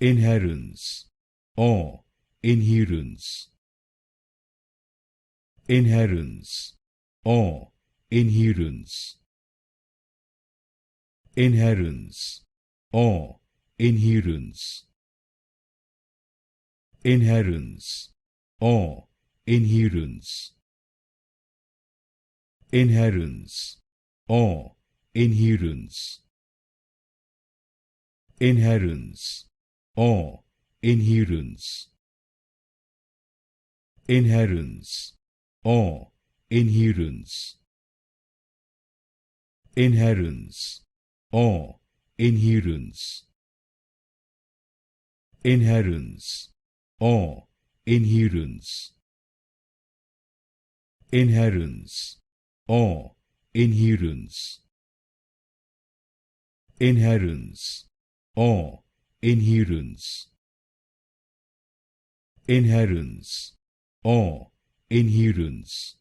Inherence or inherence. Inherence or inherence. Inherence or inherence. Inherence or inherence. Inherence or inherence. Inherence or inherence. Inherence or inherence. Inherence or inherence. Inherence or inherence. Inherence or inherence. Inherence or inherence. Inherence or inherence.